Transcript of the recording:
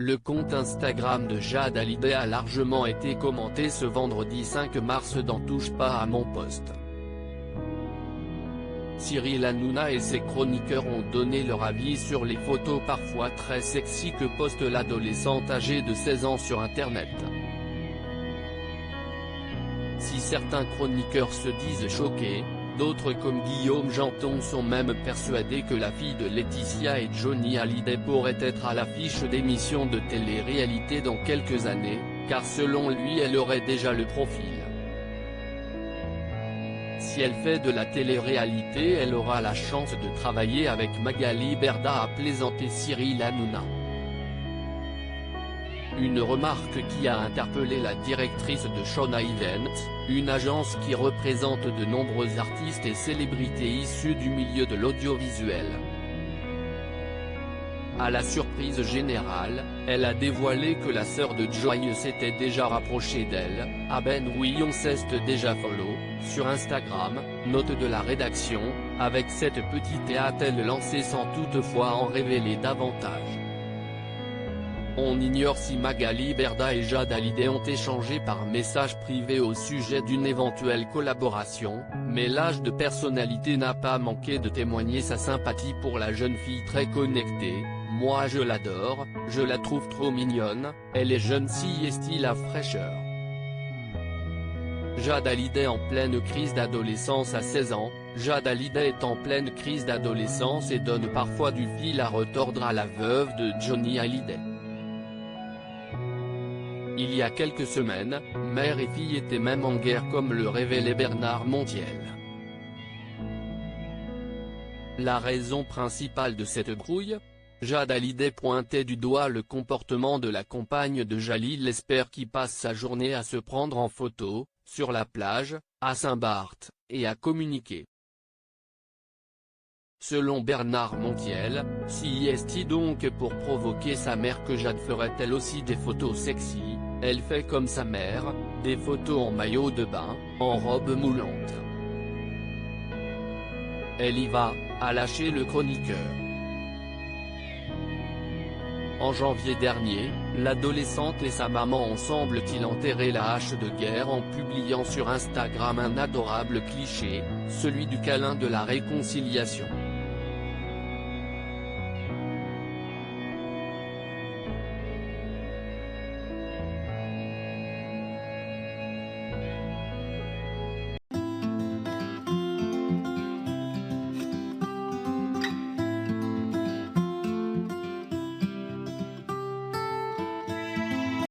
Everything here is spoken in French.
Le compte Instagram de Jade Hallyday a largement été commenté ce vendredi 5 mars dans Touche pas à mon poste. Cyril Hanouna et ses chroniqueurs ont donné leur avis sur les photos parfois très sexy que poste l'adolescente âgée de 16 ans sur internet. Si certains chroniqueurs se disent choqués, d'autres comme Guillaume Janton sont même persuadés que la fille de Laetitia et Johnny Hallyday pourrait être à l'affiche d'émissions de télé-réalité dans quelques années, car selon lui elle aurait déjà le profil. Si elle fait de la télé-réalité elle aura la chance de travailler avec Magali Berda, a plaisanté Cyril Hanouna. Une remarque qui a interpellé la directrice de Shona Events, une agence qui représente de nombreux artistes et célébrités issus du milieu de l'audiovisuel. À la surprise générale, elle a dévoilé que la sœur de Joy s'était déjà rapprochée d'elle. Ah ben oui, on s'est déjà follow sur Instagram, note de la rédaction. Avec cette petite a-t-elle lancé sans toutefois en révéler davantage. On ignore si Magali Berda et Jade Hallyday ont échangé par message privé au sujet d'une éventuelle collaboration, mais l'âge de personnalité n'a pas manqué de témoigner sa sympathie pour la jeune fille très connectée. Moi je l'adore, je la trouve trop mignonne, elle est jeune si et style à fraîcheur. Jade Hallyday en pleine crise d'adolescence à 16 ans, Jade Hallyday est en pleine crise d'adolescence et donne parfois du fil à retordre à la veuve de Johnny Hallyday. Il y a quelques semaines, mère et fille étaient même en guerre comme le révélait Bernard Montiel. La raison principale de cette brouille? Jade Hallyday pointait du doigt le comportement de la compagne de Jalil Lesper qui passe sa journée à se prendre en photo, sur la plage, à Saint-Barth, et à communiquer. Selon Bernard Montiel, si est-il donc pour provoquer sa mère que Jade ferait elle aussi des photos sexy? Elle fait comme sa mère, des photos en maillot de bain, en robe moulante. Elle y va, a lâché le chroniqueur. En janvier dernier, l'adolescente et sa maman ont semble-t-il enterré la hache de guerre en publiant sur Instagram un adorable cliché, celui du câlin de la réconciliation.